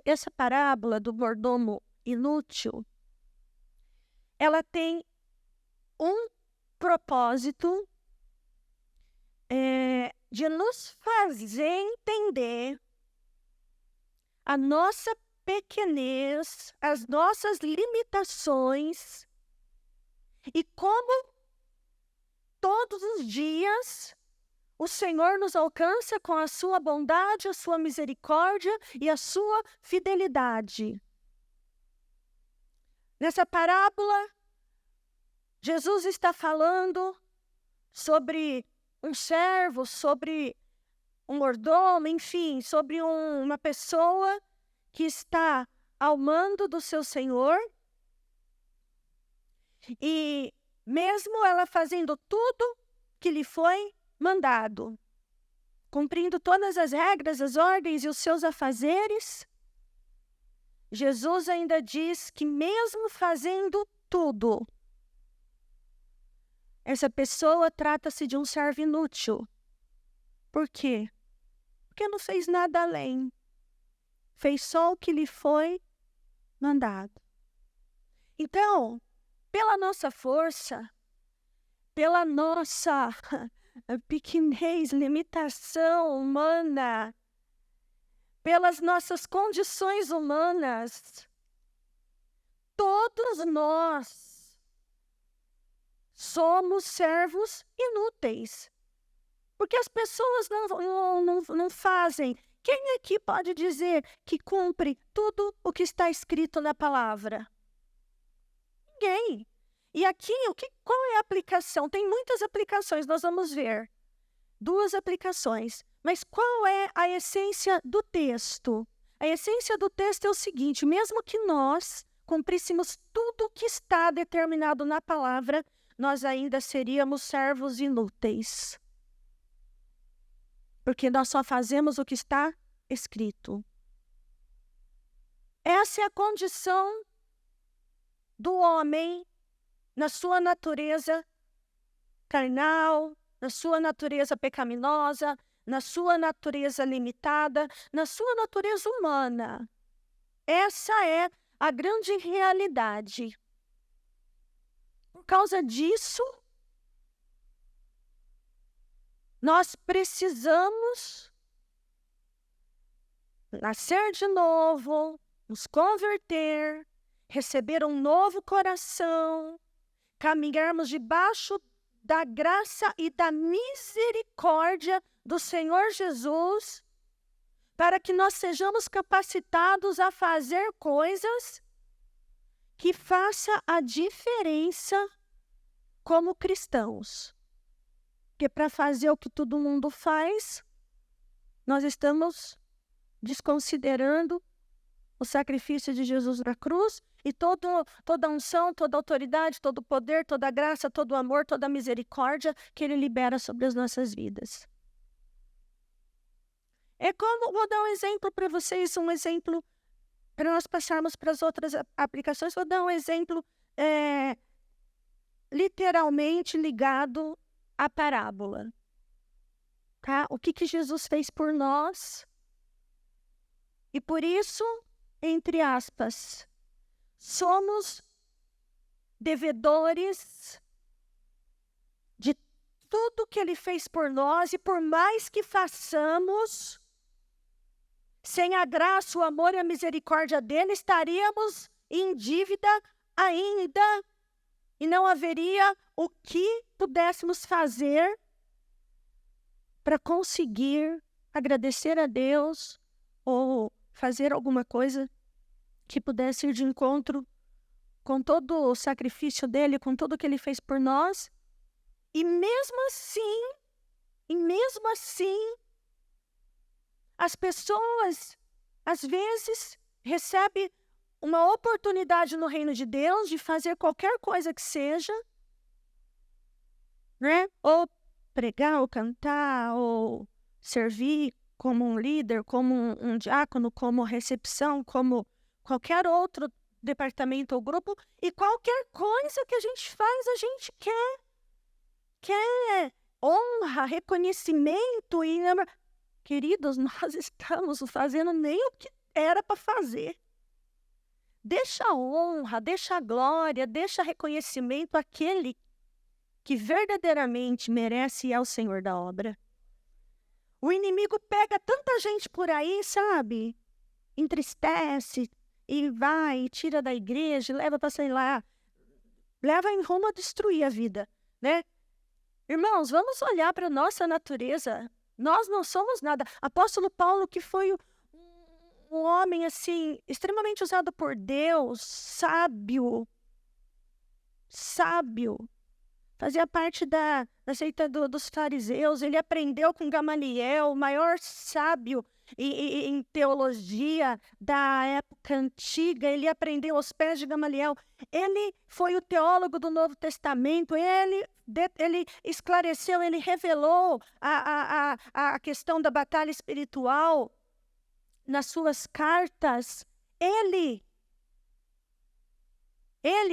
essa parábola do mordomo inútil, ela tem um propósito de nos fazer entender a nossa pequenez, as nossas limitações e como todos os dias o Senhor nos alcança com a sua bondade, a sua misericórdia e a sua fidelidade. Nessa parábola, Jesus está falando sobre um servo, sobre um mordomo, enfim, sobre uma pessoa que está ao mando do seu Senhor. E mesmo ela fazendo tudo que lhe foi mandado, cumprindo todas as regras, as ordens e os seus afazeres, Jesus ainda diz que mesmo fazendo tudo, essa pessoa trata-se de um servo inútil. Por quê? Porque não fez nada além. Fez só o que lhe foi mandado. Então, pela nossa força, pela nossa pequenez, limitação humana, pelas nossas condições humanas, todos nós somos servos inúteis. Porque as pessoas não fazem. Quem aqui pode dizer que cumpre tudo o que está escrito na palavra? Ninguém. E aqui, qual é a aplicação? Tem muitas aplicações, nós vamos ver. 2 aplicações. Mas qual é a essência do texto? A essência do texto é o seguinte: mesmo que nós cumpríssemos tudo o que está determinado na palavra, nós ainda seríamos servos inúteis. Porque nós só fazemos o que está escrito. Essa é a condição do homem na sua natureza carnal, na sua natureza pecaminosa, na sua natureza limitada, na sua natureza humana. Essa é a grande realidade. Por causa disso, nós precisamos nascer de novo, nos converter, receber um novo coração, caminharmos debaixo da graça e da misericórdia do Senhor Jesus, para que nós sejamos capacitados a fazer coisas que façam a diferença como cristãos. Porque para fazer o que todo mundo faz, nós estamos desconsiderando o sacrifício de Jesus na cruz e toda a unção, toda a autoridade, todo o poder, toda a graça, todo o amor, toda a misericórdia que Ele libera sobre as nossas vidas. É como, vou dar um exemplo para vocês, um exemplo para nós passarmos para as outras aplicações. Vou dar um exemplo literalmente ligado à parábola. Tá? O que Jesus fez por nós? E por isso, entre aspas, somos devedores de tudo que Ele fez por nós, e por mais que façamos, sem a graça, o amor e a misericórdia dele, estaríamos em dívida ainda, e não haveria o que pudéssemos fazer para conseguir agradecer a Deus ou fazer alguma coisa que pudesse ir de encontro com todo o sacrifício dele, com tudo que ele fez por nós. E mesmo assim, as pessoas, às vezes, recebem uma oportunidade no reino de Deus de fazer qualquer coisa que seja, né? Ou pregar, ou cantar, ou servir como um líder, como um diácono, como recepção, como qualquer outro departamento ou grupo. E qualquer coisa que a gente faz, a gente quer honra, reconhecimento. E queridos, nós estamos fazendo nem o que era para fazer. Deixa a honra, deixa a glória, deixa reconhecimento àquele que verdadeiramente merece e é o Senhor da obra. O inimigo pega tanta gente por aí, sabe? Entristece e vai, e tira da igreja, e leva para, sei lá, leva em rumo a destruir a vida, né? Irmãos, vamos olhar para a nossa natureza. Nós não somos nada. Apóstolo Paulo, que foi um homem, assim, extremamente usado por Deus, sábio, fazia parte da seita dos fariseus. Ele aprendeu com Gamaliel, o maior sábio em teologia da época antiga. Ele aprendeu aos pés de Gamaliel. Ele foi o teólogo do Novo Testamento. Ele esclareceu, ele revelou a questão da batalha espiritual nas suas cartas. Ele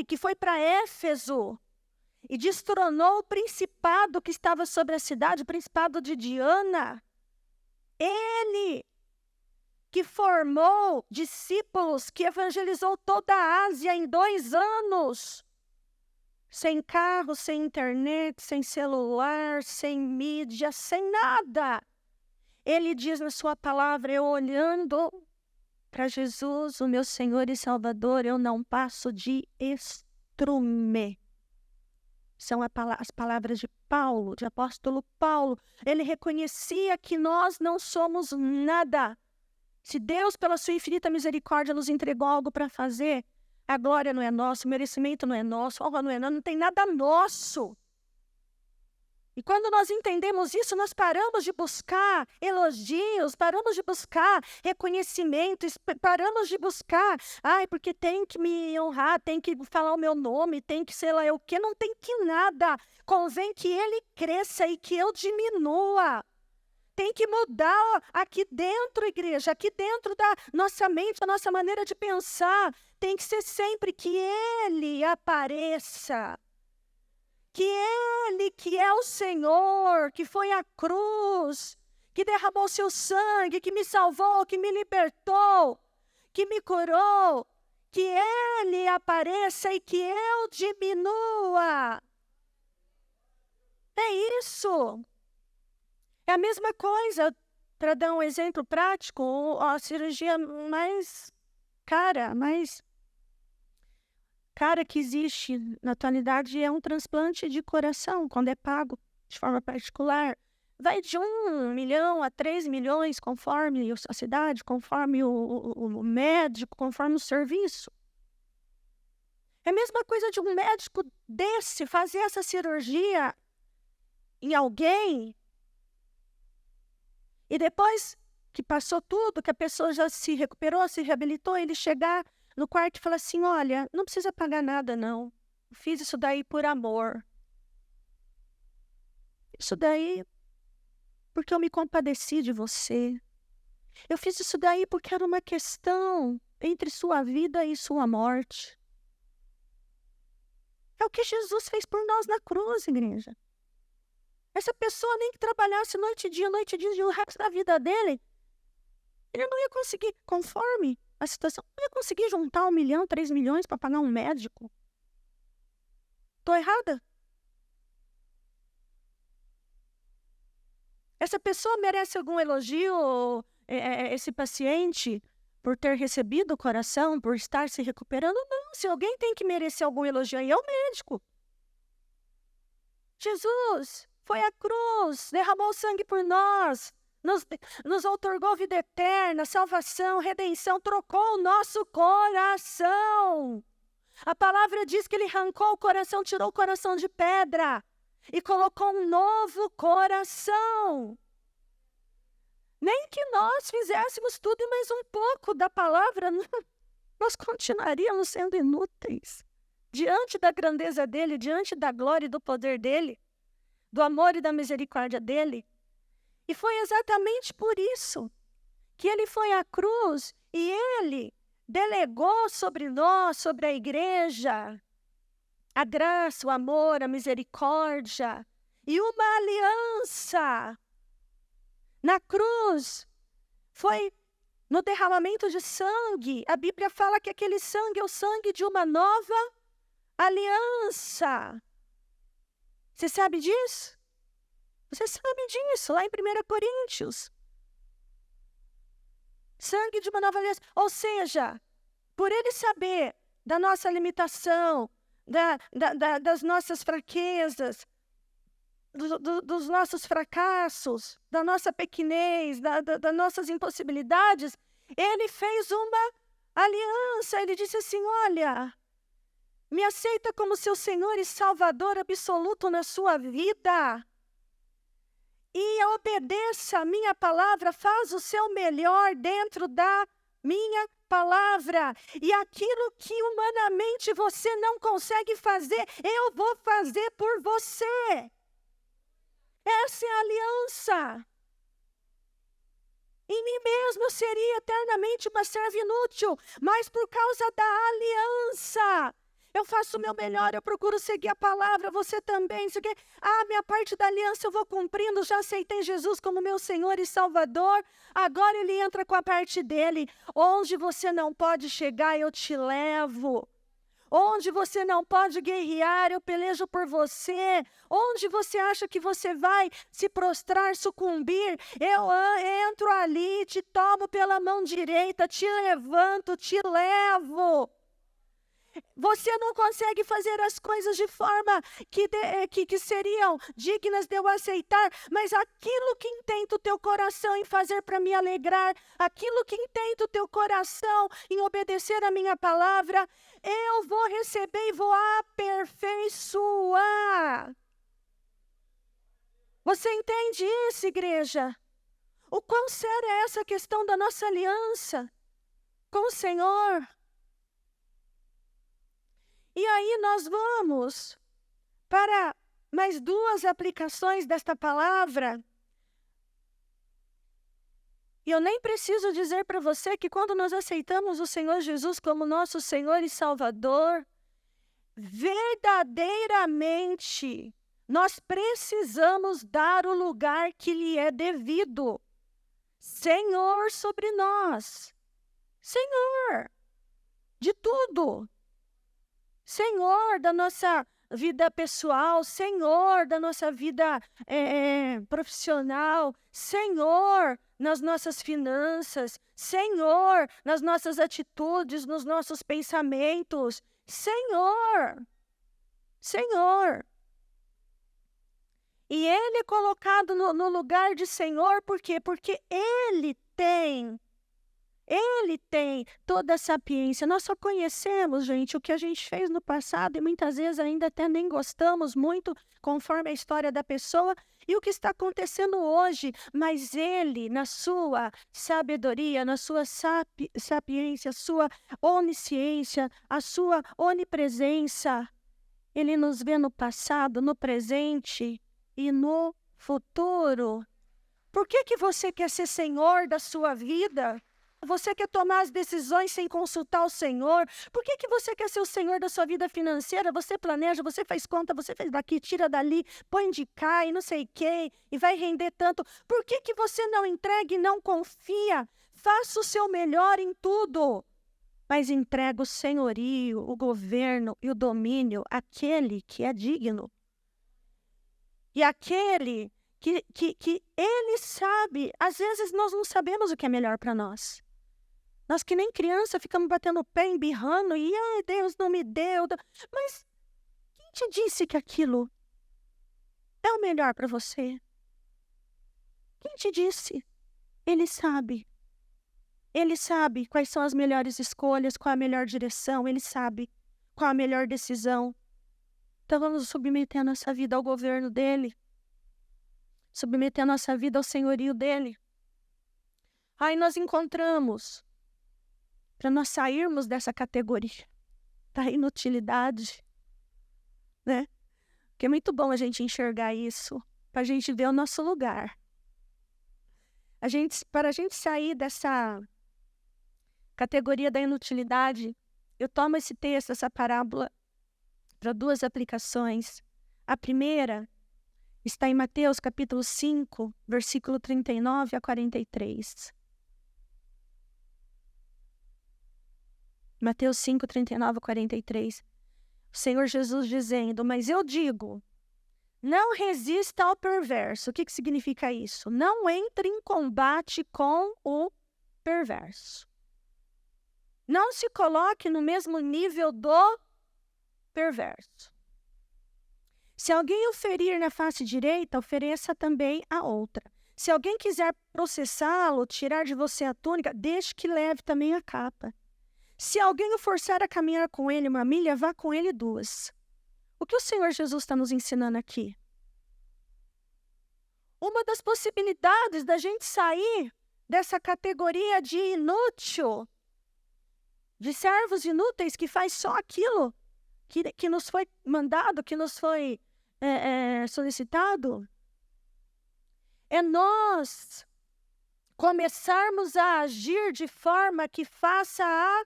que foi para Éfeso e destronou o principado que estava sobre a cidade, o principado de Diana. Ele que formou discípulos, que evangelizou toda a Ásia em 2 anos. Sem carro, sem internet, sem celular, sem mídia, sem nada. Ele diz na sua palavra: eu olhando para Jesus, o meu Senhor e Salvador, eu não passo de estrume. São as palavras de Paulo, de apóstolo Paulo. Ele reconhecia que nós não somos nada. Se Deus, pela sua infinita misericórdia, nos entregou algo para fazer, a glória não é nossa, o merecimento não é nosso, a honra não é nossa, não tem nada nosso. E quando nós entendemos isso, nós paramos de buscar elogios, paramos de buscar reconhecimento, paramos de buscar, porque tem que me honrar, tem que falar o meu nome, tem que sei lá o quê, não tem que nada. Convém que ele cresça e que eu diminua. Tem que mudar aqui dentro, igreja, aqui dentro da nossa mente, a nossa maneira de pensar. Tem que ser sempre que ele apareça. Que ele, que é o Senhor, que foi à cruz, que derramou seu sangue, que me salvou, que me libertou, que me curou, que ele apareça e que eu diminua. É isso. É a mesma coisa, para dar um exemplo prático, a cirurgia mais cara que existe na atualidade é um transplante de coração, quando é pago de forma particular. Vai de 1 milhão a 3 milhões, conforme a cidade, conforme o médico, conforme o serviço. É a mesma coisa de um médico desse fazer essa cirurgia em alguém e depois que passou tudo, que a pessoa já se recuperou, se reabilitou, ele chegar no quarto e falar assim: olha, não precisa pagar nada não, eu fiz isso daí por amor. Isso daí porque eu me compadeci de você. Eu fiz isso daí porque era uma questão entre sua vida e sua morte. É o que Jesus fez por nós na cruz, igreja. Essa pessoa nem que trabalhasse noite e dia o resto da vida dele, ele não ia conseguir, conforme a situação, não ia conseguir juntar 1 milhão, 3 milhões para pagar um médico. Estou errada? Essa pessoa merece algum elogio, esse paciente, por ter recebido o coração, por estar se recuperando? Não, se alguém tem que merecer algum elogio aí, é o médico. Jesus foi à cruz, derramou sangue por nós, nos outorgou vida eterna, salvação, redenção, trocou o nosso coração. A palavra diz que ele arrancou o coração, tirou o coração de pedra e colocou um novo coração. Nem que nós fizéssemos tudo e mais um pouco da palavra, nós continuaríamos sendo inúteis. Diante da grandeza dele, diante da glória e do poder dele, do amor e da misericórdia dele. E foi exatamente por isso que ele foi à cruz e ele delegou sobre nós, sobre a igreja, a graça, o amor, a misericórdia e uma aliança. Na cruz foi no derramamento de sangue. A Bíblia fala que aquele sangue é o sangue de uma nova aliança. Você sabe disso? Você sabe disso, lá em 1 Coríntios. Sangue de uma nova aliança. Ou seja, por ele saber da nossa limitação, das nossas fraquezas, dos nossos fracassos, da nossa pequenez, das nossas impossibilidades, ele fez uma aliança. Ele disse assim: olha, me aceita como seu Senhor e Salvador absoluto na sua vida. E obedeça a minha palavra, faz o seu melhor dentro da minha palavra. E aquilo que humanamente você não consegue fazer, eu vou fazer por você. Essa é a aliança. Em mim mesmo eu seria eternamente uma serva inútil, mas por causa da aliança, eu faço o meu melhor, eu procuro seguir a palavra, você também. Minha parte da aliança eu vou cumprindo, já aceitei Jesus como meu Senhor e Salvador. Agora ele entra com a parte dele. Onde você não pode chegar, eu te levo. Onde você não pode guerrear, eu pelejo por você. Onde você acha que você vai se prostrar, sucumbir, eu entro ali, te tomo pela mão direita, te levanto, te levo. Você não consegue fazer as coisas de forma que seriam dignas de eu aceitar, mas aquilo que intenta o teu coração em fazer para me alegrar, aquilo que intenta o teu coração em obedecer a minha palavra, eu vou receber e vou aperfeiçoar. Você entende isso, igreja? O quão séria é essa questão da nossa aliança com o Senhor? E aí nós vamos para mais duas aplicações desta palavra. E eu nem preciso dizer para você que quando nós aceitamos o Senhor Jesus como nosso Senhor e Salvador, verdadeiramente nós precisamos dar o lugar que lhe é devido. Senhor sobre nós. Senhor de tudo. Senhor da nossa vida pessoal, Senhor da nossa vida profissional, Senhor nas nossas finanças, Senhor nas nossas atitudes, nos nossos pensamentos, Senhor. E Ele é colocado no lugar de Senhor, por quê? Porque Ele tem toda a sapiência. Nós só conhecemos, gente, o que a gente fez no passado e muitas vezes ainda até nem gostamos muito, conforme a história da pessoa e o que está acontecendo hoje. Mas Ele, na sua sabedoria, na sua sapiência, a sua onisciência, a sua onipresença, Ele nos vê no passado, no presente e no futuro. Por que você quer ser Senhor da sua vida? Você quer tomar as decisões sem consultar o Senhor? Por que você quer ser o Senhor da sua vida financeira? Você planeja, você faz conta, você faz daqui, tira dali, põe de cá e não sei quem, e vai render tanto. Por que você não entrega e não confia? Faça o seu melhor em tudo, mas entrega o senhorio, o governo e o domínio àquele que é digno. E aquele que Ele sabe. Às vezes nós não sabemos o que é melhor para nós. Nós que nem criança ficamos batendo o pé, embirrando, e ai, Deus não me deu. Mas quem te disse que aquilo é o melhor para você? Quem te disse? Ele sabe. Ele sabe quais são as melhores escolhas, qual a melhor direção, Ele sabe qual a melhor decisão. Então vamos submeter a nossa vida ao governo dEle. Submeter a nossa vida ao senhorio dEle. Aí nós encontramos, para nós sairmos dessa categoria da inutilidade, né? Porque é muito bom a gente enxergar isso, para a gente ver o nosso lugar. Para a gente sair dessa categoria da inutilidade, eu tomo esse texto, essa parábola, para duas aplicações. A primeira está em Mateus capítulo 5, versículo 39 a 43. Mateus 5, 39 a 43. O Senhor Jesus dizendo, mas eu digo, não resista ao perverso. O que significa isso? Não entre em combate com o perverso. Não se coloque no mesmo nível do perverso. Se alguém o ferir na face direita, ofereça também a outra. Se alguém quiser processá-lo, tirar de você a túnica, deixe que leve também a capa. Se alguém o forçar a caminhar com ele 1 milha, vá com ele 2. O que o Senhor Jesus está nos ensinando aqui? Uma das possibilidades da gente sair dessa categoria de inútil, de servos inúteis que faz só aquilo que nos foi mandado, que nos foi solicitado, é nós começarmos a agir de forma que faça a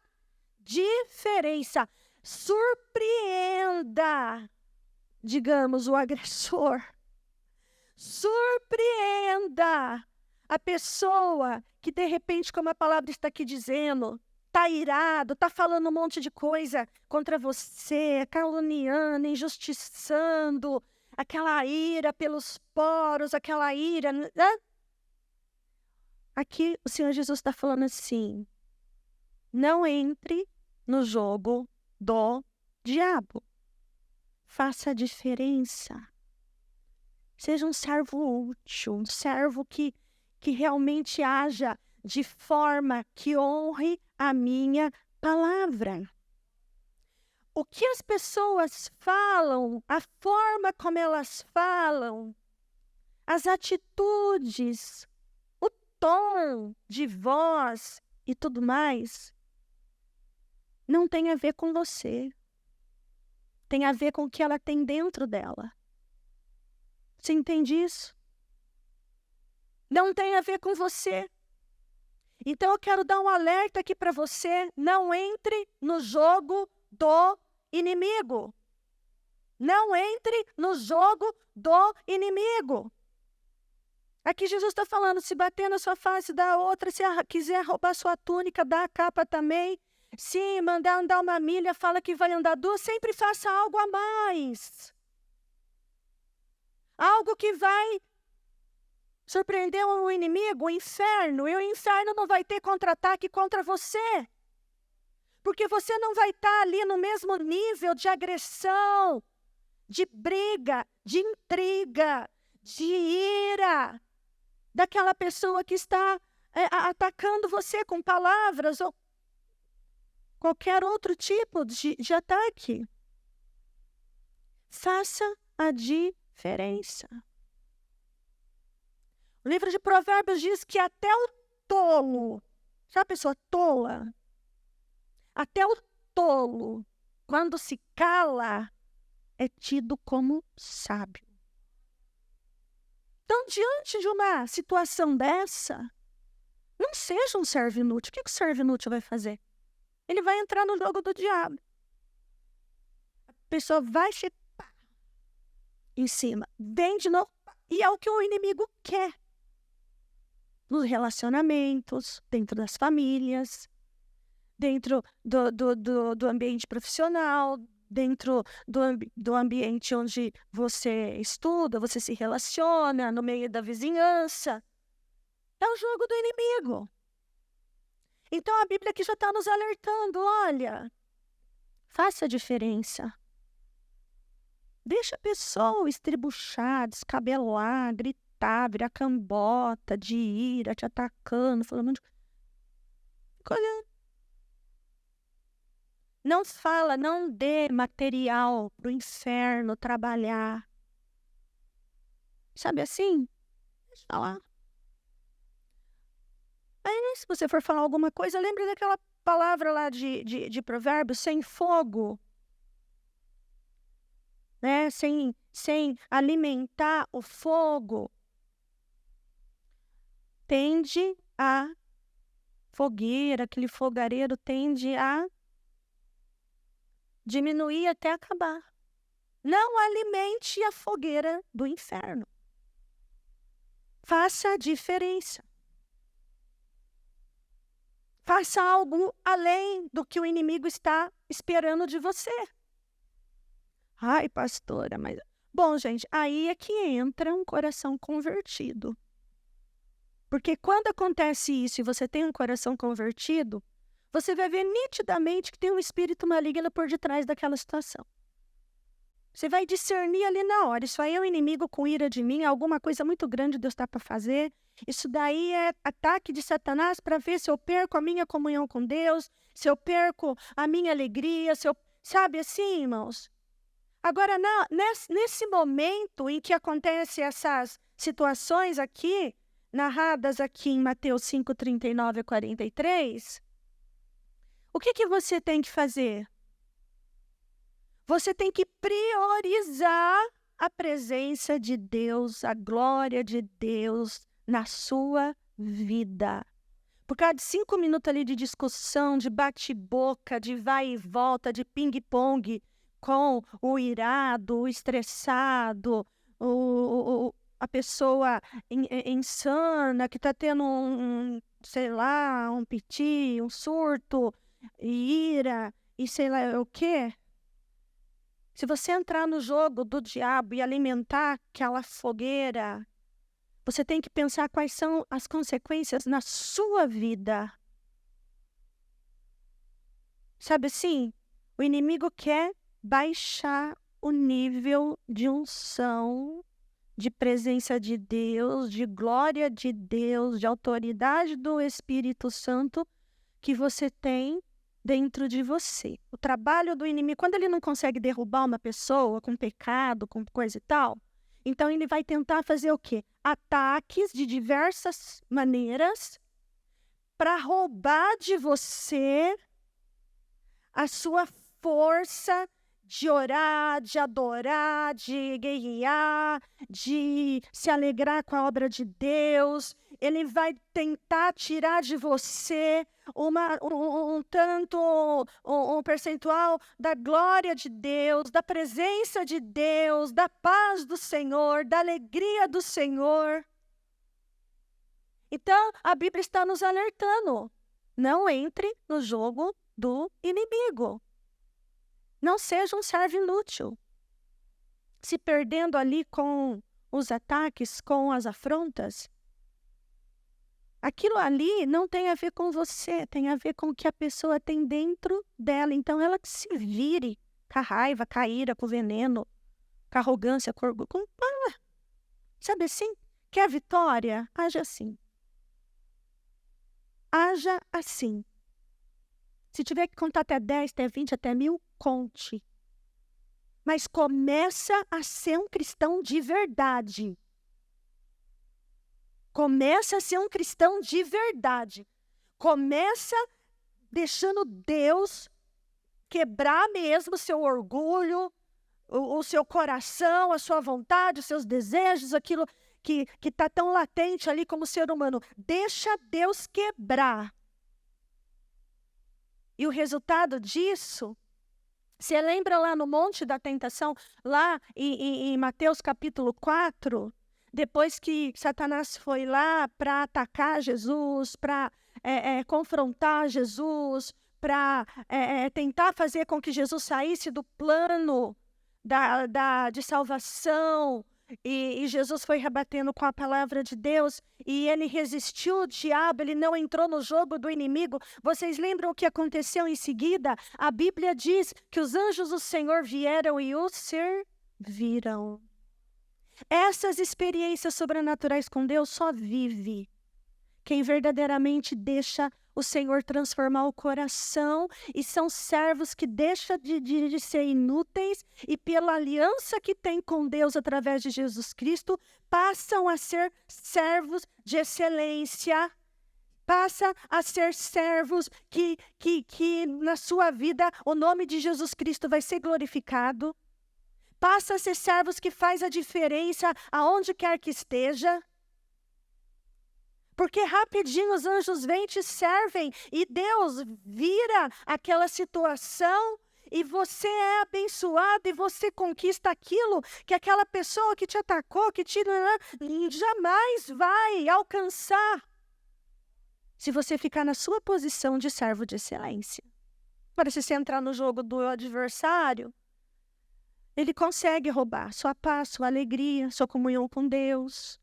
diferença. Surpreenda, digamos, o agressor. Surpreenda a pessoa que, de repente, como a palavra está aqui dizendo, está irado, está falando um monte de coisa contra você, caluniando, injustiçando, aquela ira pelos poros, aquela ira. Né? Aqui o Senhor Jesus está falando assim, não entre no jogo do diabo. Faça a diferença. Seja um servo útil, um servo que realmente haja de forma que honre a minha palavra. O que as pessoas falam, a forma como elas falam, as atitudes, o tom de voz e tudo mais, não tem a ver com você. Tem a ver com o que ela tem dentro dela. Você entende isso? Não tem a ver com você. Então eu quero dar um alerta aqui para você. Não entre no jogo do inimigo. Não entre no jogo do inimigo. Aqui Jesus está falando, se bater na sua face, dá a outra. Se quiser roubar sua túnica, dá a capa também. Se mandar andar 1 milha, fala que vai andar 2. Sempre faça algo a mais. Algo que vai surpreender o inimigo, o inferno. E o inferno não vai ter contra-ataque contra você. Porque você não vai estar ali no mesmo nível de agressão, de briga, de intriga, de ira, daquela pessoa que está atacando você com palavras ou qualquer outro tipo de ataque. Faça a diferença. O livro de Provérbios diz que até o tolo, sabe a pessoa tola? Até o tolo, quando se cala, é tido como sábio. Então, diante de uma situação dessa, não seja um servo inútil. O que o servo inútil vai fazer? Ele vai entrar no jogo do diabo. A pessoa vai chegar em cima, vem de novo, e é o que o inimigo quer. Nos relacionamentos, dentro das famílias, dentro do ambiente profissional, dentro do ambiente onde você estuda, você se relaciona, no meio da vizinhança. É o jogo do inimigo. Então a Bíblia aqui já está nos alertando, olha, faça a diferença. Deixa a pessoa estribuchar, descabelar, gritar, virar cambota, de ira, te atacando, falando de coisa. Não fala, não dê material para o inferno trabalhar. Sabe assim? Deixa lá. Aí, se você for falar alguma coisa, lembre daquela palavra lá de Provérbios, sem fogo. Né? Sem alimentar o fogo, tende a fogueira, aquele fogareiro tende a diminuir até acabar. Não alimente a fogueira do inferno. Faça a diferença. Faça algo além do que o inimigo está esperando de você. Ai, pastora, mas... Bom, gente, aí é que entra um coração convertido. Porque quando acontece isso e você tem um coração convertido, você vai ver nitidamente que tem um espírito maligno por detrás daquela situação. Você vai discernir ali na hora. Isso aí é um inimigo com ira de mim, alguma coisa muito grande Deus está para fazer. Isso daí é ataque de Satanás para ver se eu perco a minha comunhão com Deus, se eu perco a minha alegria, se eu... Sabe assim, irmãos? Agora, nesse momento em que acontecem essas situações aqui, narradas aqui em Mateus 5, 39 a 43, o que você tem que fazer? Você tem que priorizar a presença de Deus, a glória de Deus na sua vida. Por causa de 5 minutos ali de discussão, de bate-boca, de vai e volta, de ping-pong com o irado, o estressado, a pessoa insana que está tendo sei lá, um piti, um surto, ira e sei lá o quê. Se você entrar no jogo do diabo e alimentar aquela fogueira, você tem que pensar quais são as consequências na sua vida. Sabe assim? O inimigo quer baixar o nível de unção, de presença de Deus, de glória de Deus, de autoridade do Espírito Santo que você tem dentro de você. O trabalho do inimigo, quando ele não consegue derrubar uma pessoa com pecado, com coisa e tal, então ele vai tentar fazer o quê? Ataques de diversas maneiras para roubar de você a sua força de orar, de adorar, de guerrear, de se alegrar com a obra de Deus. Ele vai tentar tirar de você um percentual da glória de Deus, da presença de Deus, da paz do Senhor, da alegria do Senhor. Então, a Bíblia está nos alertando. Não entre no jogo do inimigo. Não seja um servo inútil, se perdendo ali com os ataques, com as afrontas. Aquilo ali não tem a ver com você, tem a ver com o que a pessoa tem dentro dela. Então, ela que se vire com a raiva, com a ira, com o veneno, com a arrogância, com o orgulho. Sabe assim? Quer vitória? Haja assim. Haja assim. Se tiver que contar até 10, até 20, até 1000, conte. Mas começa a ser um cristão de verdade. Começa a ser um cristão de verdade. Começa deixando Deus quebrar mesmo o seu orgulho, o seu coração, a sua vontade, os seus desejos, aquilo que está tão latente ali como ser humano. Deixa Deus quebrar. E o resultado disso, você lembra lá no Monte da Tentação, lá em Mateus capítulo 4, depois que Satanás foi lá para atacar Jesus, para confrontar Jesus, para tentar fazer com que Jesus saísse do plano de salvação, e Jesus foi rebatendo com a palavra de Deus, e ele resistiu o diabo, ele não entrou no jogo do inimigo. Vocês lembram o que aconteceu em seguida? A Bíblia diz que os anjos do Senhor vieram e o serviram. Essas experiências sobrenaturais com Deus só vive quem verdadeiramente deixa o Senhor transformar o coração, e são servos que deixam de ser inúteis e pela aliança que tem com Deus através de Jesus Cristo, passam a ser servos de excelência, passa a ser servos que na sua vida o nome de Jesus Cristo vai ser glorificado, passa a ser servos que faz a diferença aonde quer que esteja. Porque rapidinho os anjos vêm e te servem, e Deus vira aquela situação, e você é abençoado, e você conquista aquilo que aquela pessoa que te atacou, que te jamais vai alcançar. se você ficar na sua posição de servo de excelência. Para se você entrar no jogo do adversário, ele consegue roubar sua paz, sua alegria, sua comunhão com Deus,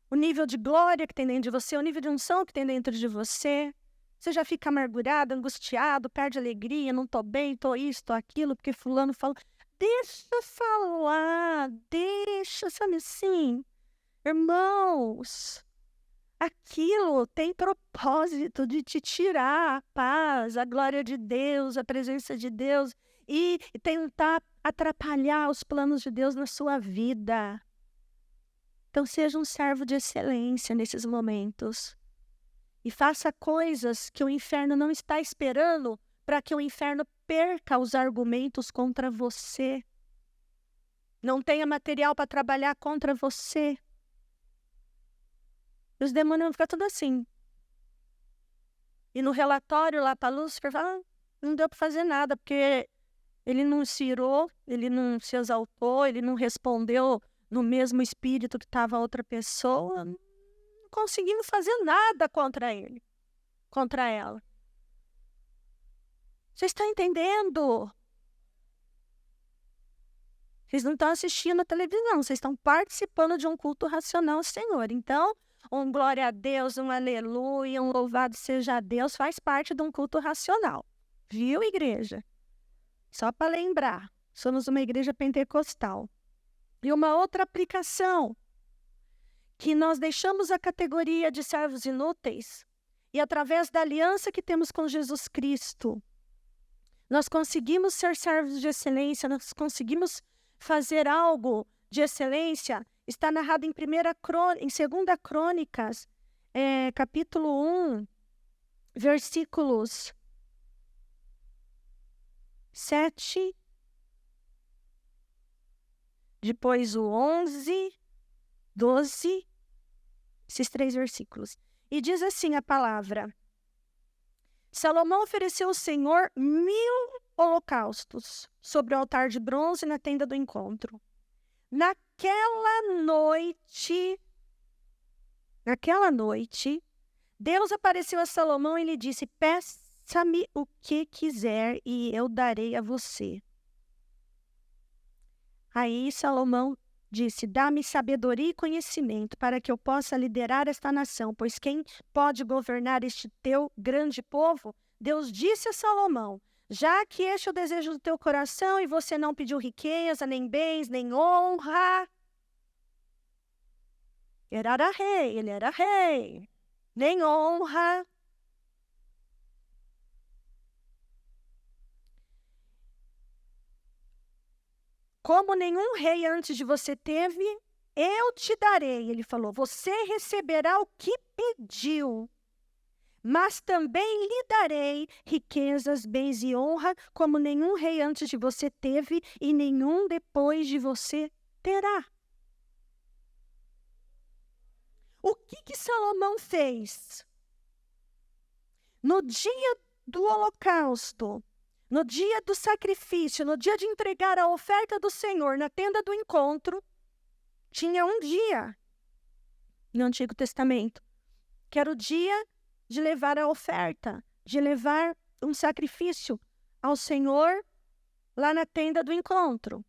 o nível de glória que tem dentro de você, o nível de unção que tem dentro de você. Você já fica amargurado, angustiado, perde a alegria, não estou bem, estou isso, estou aquilo, porque fulano falou. Deixa falar, deixa, sabe assim? Irmãos, aquilo tem propósito de te tirar a paz, a glória de Deus, a presença de Deus e tentar atrapalhar os planos de Deus na sua vida. Então seja um servo de excelência nesses momentos e faça coisas que o inferno não está esperando para que o inferno perca os argumentos contra você. Não tenha material para trabalhar contra você. E os demônios vão ficar tudo assim. E no relatório lá para Lúcifer, fala, não deu para fazer nada, porque ele não se irou, ele não se exaltou, ele não respondeu no mesmo espírito que estava a outra pessoa. Não conseguimos fazer nada contra ele, contra ela. Vocês estão entendendo? Vocês não estão assistindo a televisão, vocês estão participando de um culto racional ao Senhor. Então, um glória a Deus, um aleluia, um louvado seja Deus, faz parte de um culto racional. Viu, igreja? Só para lembrar, somos uma igreja pentecostal. E uma outra aplicação, que nós deixamos a categoria de servos inúteis e através da aliança que temos com Jesus Cristo, nós conseguimos ser servos de excelência, nós conseguimos fazer algo de excelência. Está narrado em 2 Crônicas, capítulo 1, versículos 7, depois o 11, 12, esses 3 versículos. E diz assim a palavra: Salomão ofereceu ao Senhor 1000 holocaustos sobre o altar de bronze na tenda do encontro. Naquela noite, Deus apareceu a Salomão e lhe disse: peça-me o que quiser e eu darei a você. Aí Salomão disse: dá-me sabedoria e conhecimento para que eu possa liderar esta nação, pois quem pode governar este teu grande povo? Deus disse a Salomão: já que este é o desejo do teu coração e você não pediu riqueza, nem bens, nem honra. Ele era rei, nem honra. Como nenhum rei antes de você teve, eu te darei. Ele falou: você receberá o que pediu, mas também lhe darei riquezas, bens e honra, como nenhum rei antes de você teve e nenhum depois de você terá. O que Salomão fez? No dia do holocausto, no dia do sacrifício, no dia de entregar a oferta do Senhor na tenda do encontro, tinha um dia no Antigo Testamento, que era o dia de levar a oferta, de levar um sacrifício ao Senhor lá na tenda do encontro.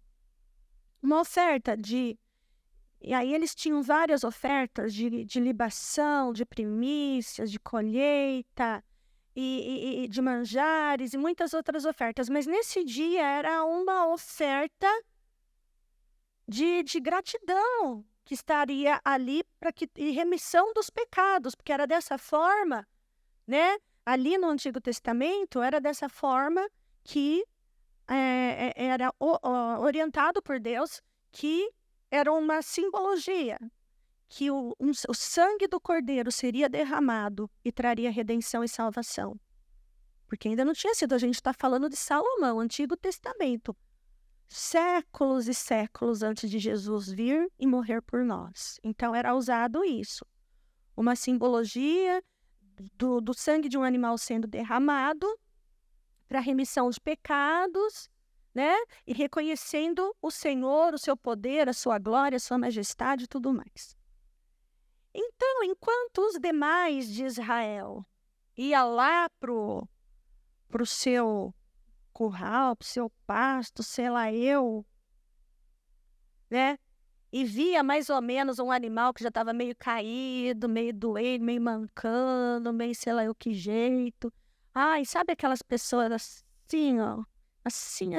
Uma oferta de... E aí eles tinham várias ofertas de libação, de primícias, de colheita, e de manjares e muitas outras ofertas. Mas nesse dia era uma oferta de gratidão que estaria ali e remissão dos pecados, porque era dessa forma, né? Ali no Antigo Testamento era dessa forma que era orientado por Deus, que era uma simbologia, que o sangue do Cordeiro seria derramado e traria redenção e salvação. Porque ainda não tinha sido, a gente está falando de Salomão, Antigo Testamento, séculos e séculos antes de Jesus vir e morrer por nós. Então era usado isso, uma simbologia do sangue de um animal sendo derramado para remissão de pecados, né? E reconhecendo o Senhor, o seu poder, a sua glória, a sua majestade e tudo mais. Então, Então, enquanto os demais de Israel ia lá pro seu curral, pro seu pasto, sei lá eu, né? E via mais ou menos um animal que já estava meio caído, meio doente, meio mancando, meio sei lá eu que jeito. Ai, sabe aquelas pessoas assim, ó, assim.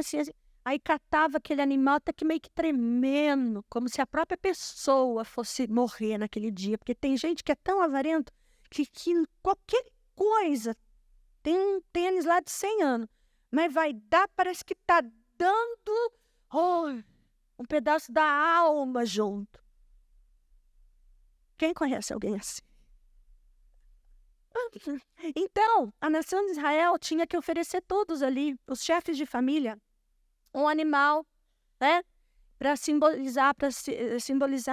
Aí catava aquele animal até que meio que tremendo, como se a própria pessoa fosse morrer naquele dia. Porque tem gente que é tão avarento que qualquer coisa, tem um tênis lá de 100 anos, mas vai dar, parece que tá dando um pedaço da alma junto. Quem conhece alguém assim? Então, a nação de Israel tinha que oferecer todos ali, os chefes de família, um animal, né? Para simbolizar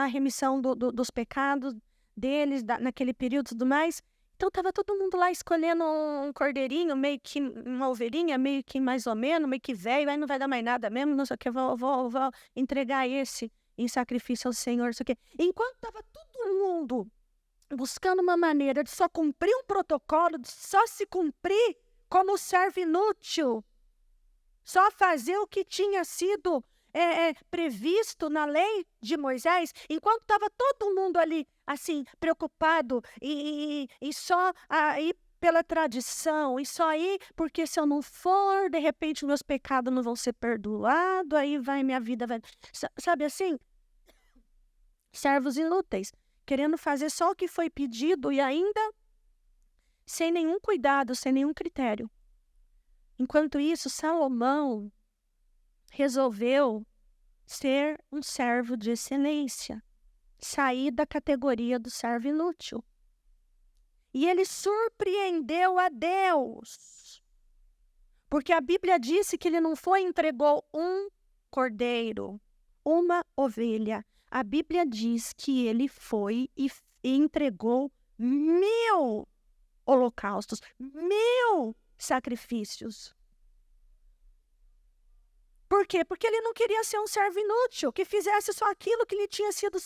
a remissão dos pecados deles naquele período e tudo mais. Então, estava todo mundo lá escolhendo um cordeirinho, meio que uma ovelhinha, meio que mais ou menos, meio que velho, aí não vai dar mais nada mesmo, não sei o que, vou entregar esse em sacrifício ao Senhor, não sei o que. Enquanto estava todo mundo buscando uma maneira de só cumprir um protocolo, de só se cumprir como servo inútil, só fazer o que tinha sido previsto na lei de Moisés, enquanto estava todo mundo ali, assim, preocupado e só aí pela tradição, e só aí, porque se eu não for, de repente meus pecados não vão ser perdoados, aí minha vida vai... Sabe assim? Servos inúteis, querendo fazer só o que foi pedido e ainda sem nenhum cuidado, sem nenhum critério. Enquanto isso, Salomão resolveu ser um servo de excelência, sair da categoria do servo inútil. E ele surpreendeu a Deus, porque a Bíblia disse que ele não foi e entregou um cordeiro, uma ovelha. A Bíblia diz que ele foi e entregou 1000 holocaustos, 1000 sacrifícios. Por quê? Porque ele não queria ser um servo inútil, que fizesse só aquilo que lhe tinha sido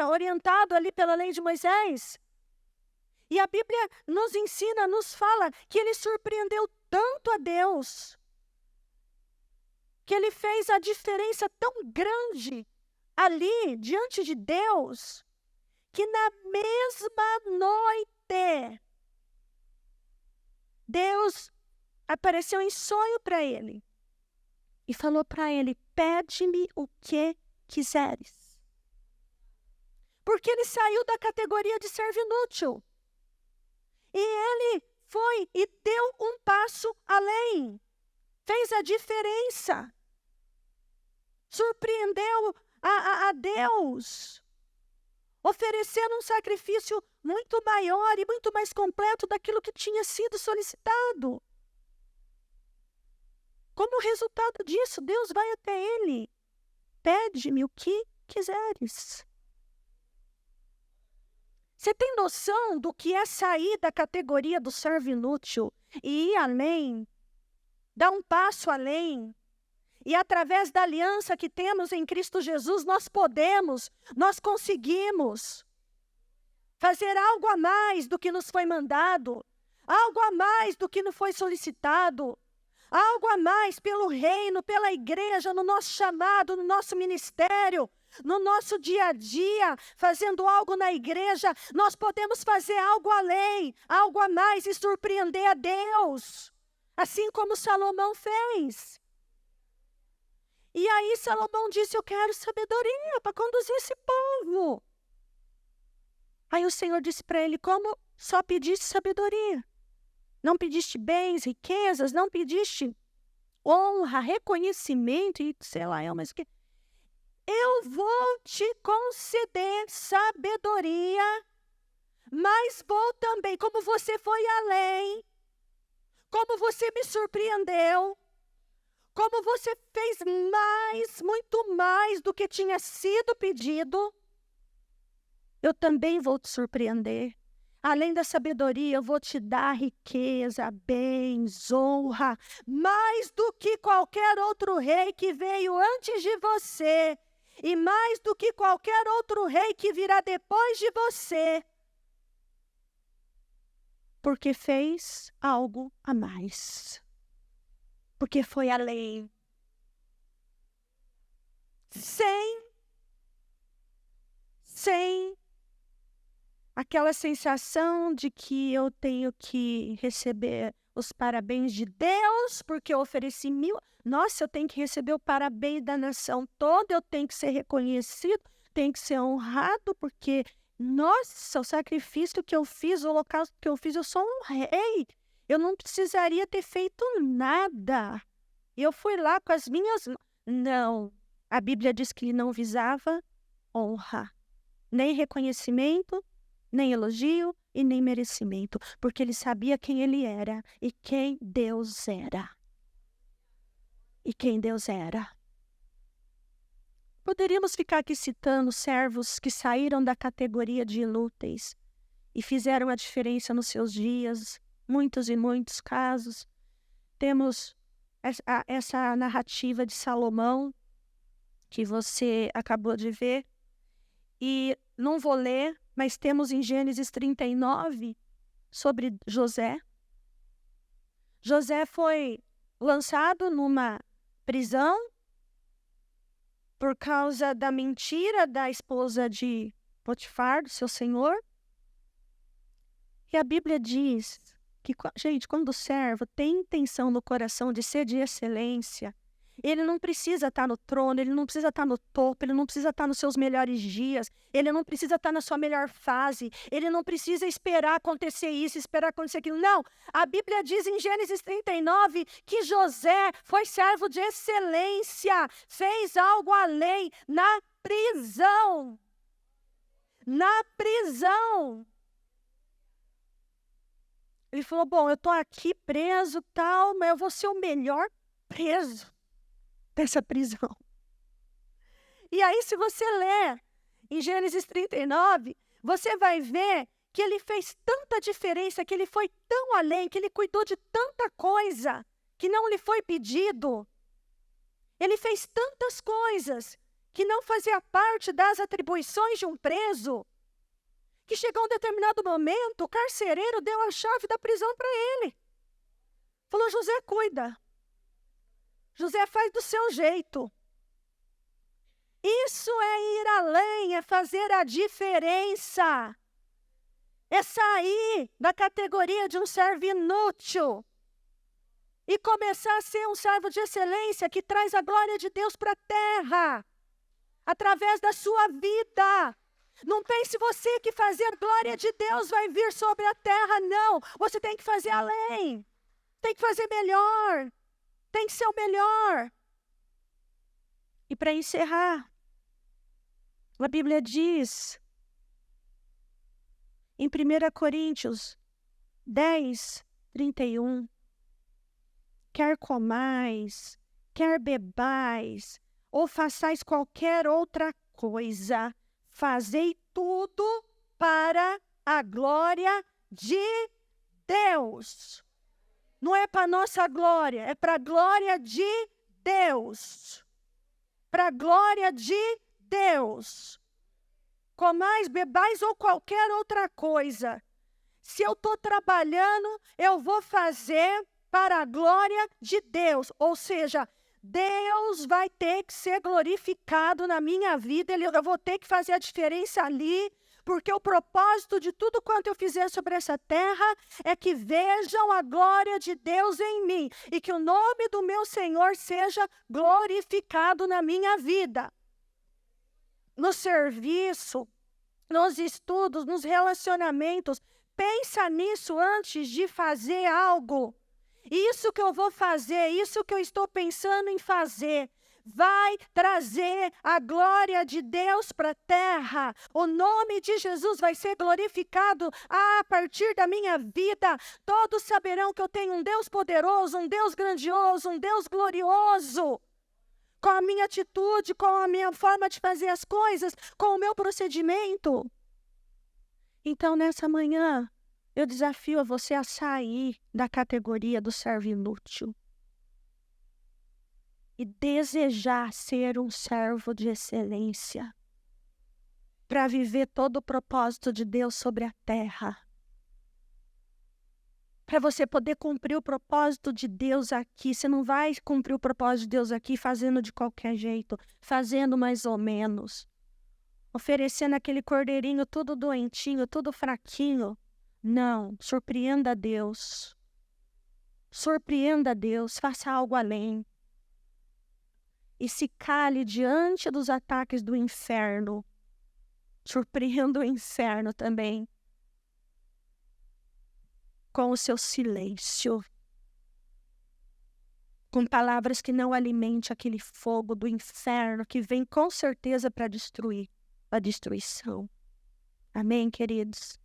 orientado ali pela lei de Moisés. E a Bíblia nos ensina, nos fala que ele surpreendeu tanto a Deus, que ele fez a diferença tão grande ali, diante de Deus, que na mesma noite, Deus apareceu em sonho para ele e falou para ele: pede-me o que quiseres. Porque ele saiu da categoria de servo inútil. E ele foi e deu um passo além. Fez a diferença. Surpreendeu a Deus. Oferecendo um sacrifício muito maior e muito mais completo daquilo que tinha sido solicitado. Como resultado disso, Deus vai até ele. Pede-me o que quiseres. Você tem noção do que é sair da categoria do servo inútil e ir além? Dar um passo além? E através da aliança que temos em Cristo Jesus, nós conseguimos fazer algo a mais do que nos foi mandado, algo a mais do que nos foi solicitado, algo a mais pelo reino, pela igreja, no nosso chamado, no nosso ministério, no nosso dia a dia, fazendo algo na igreja. Nós podemos fazer algo além, algo a mais e surpreender a Deus, assim como Salomão fez. E aí Salomão disse: eu quero sabedoria para conduzir esse povo. Aí o Senhor disse para ele: como só pediste sabedoria? Não pediste bens, riquezas, não pediste honra, reconhecimento e sei lá, mas o que? Eu vou te conceder sabedoria, mas vou também, como você foi além, como você me surpreendeu, como você fez mais, muito mais do que tinha sido pedido, eu também vou te surpreender. Além da sabedoria, eu vou te dar riqueza, bens, honra, mais do que qualquer outro rei que veio antes de você, e mais do que qualquer outro rei que virá depois de você. porque fez algo a mais. Porque foi além. Sem aquela sensação de que eu tenho que receber os parabéns de Deus, porque eu ofereci 1000. Nossa, eu tenho que receber o parabéns da nação toda, eu tenho que ser reconhecido, tenho que ser honrado, porque, nossa, o sacrifício que eu fiz, o holocausto que eu fiz, eu sou um rei. Eu não precisaria ter feito nada. Eu fui lá com as minhas... Não, a Bíblia diz que ele não visava honra, nem reconhecimento, nem elogio e nem merecimento, porque ele sabia quem ele era e quem Deus era. E quem Deus era. Poderíamos ficar aqui citando servos que saíram da categoria de inúteis e fizeram a diferença nos seus dias, muitos e muitos casos. Temos essa narrativa de Salomão, que você acabou de ver, e não vou ler, mas temos em Gênesis 39 sobre José. José foi lançado numa prisão por causa da mentira da esposa de Potifar, do seu senhor. E a Bíblia diz que, gente, quando o servo tem intenção no coração de ser de excelência, ele não precisa estar no trono, ele não precisa estar no topo, ele não precisa estar nos seus melhores dias, ele não precisa estar na sua melhor fase, ele não precisa esperar acontecer isso, esperar acontecer aquilo. Não, a Bíblia diz em Gênesis 39 que José foi servo de excelência, fez algo além na prisão. Na prisão. Ele falou, bom, eu estou aqui preso, tal, mas eu vou ser o melhor preso dessa prisão. E aí, se você ler em Gênesis 39, você vai ver que ele fez tanta diferença, que ele foi tão além, que ele cuidou de tanta coisa que não lhe foi pedido. Ele fez tantas coisas que não fazia parte das atribuições de um preso, que chegou um determinado momento, o carcereiro deu a chave da prisão para ele. Falou, José, cuida. José, faz do seu jeito. Isso é ir além, é fazer a diferença. É sair da categoria de um servo inútil e começar a ser um servo de excelência que traz a glória de Deus para a terra, através da sua vida. Não pense você que fazer glória de Deus vai vir sobre a terra, não. Você tem que fazer além, tem que fazer melhor. Tem que ser o melhor. E para encerrar, a Bíblia diz, em 1 Coríntios 10, 31, quer comais, quer bebais, ou façais qualquer outra coisa, fazei tudo para a glória de Deus. Não é para a nossa glória, é para a glória de Deus. Para a glória de Deus. Comais, bebais ou qualquer outra coisa. Se eu estou trabalhando, eu vou fazer para a glória de Deus. Ou seja, Deus vai ter que ser glorificado na minha vida. Eu vou ter que fazer a diferença ali. Porque o propósito de tudo quanto eu fizer sobre essa terra é que vejam a glória de Deus em mim e que o nome do meu Senhor seja glorificado na minha vida. No serviço, nos estudos, nos relacionamentos, pensa nisso antes de fazer algo. Isso que eu vou fazer, isso que eu estou pensando em fazer, vai trazer a glória de Deus para a terra. O nome de Jesus vai ser glorificado a partir da minha vida. Todos saberão que eu tenho um Deus poderoso, um Deus grandioso, um Deus glorioso. Com a minha atitude, com a minha forma de fazer as coisas, com o meu procedimento. Então, nessa manhã, eu desafio a você a sair da categoria do servo inútil e desejar ser um servo de excelência para viver todo o propósito de Deus sobre a terra. para você poder cumprir o propósito de Deus aqui. Você não vai cumprir o propósito de Deus aqui fazendo de qualquer jeito, fazendo mais ou menos, oferecendo aquele cordeirinho tudo doentinho, tudo fraquinho. Não, surpreenda a Deus. Surpreenda a Deus, faça algo além. E se cale diante dos ataques do inferno. Surpreenda o inferno também com o seu silêncio, com palavras que não alimente aquele fogo do inferno que vem com certeza para destruir, a destruição. Amém, queridos?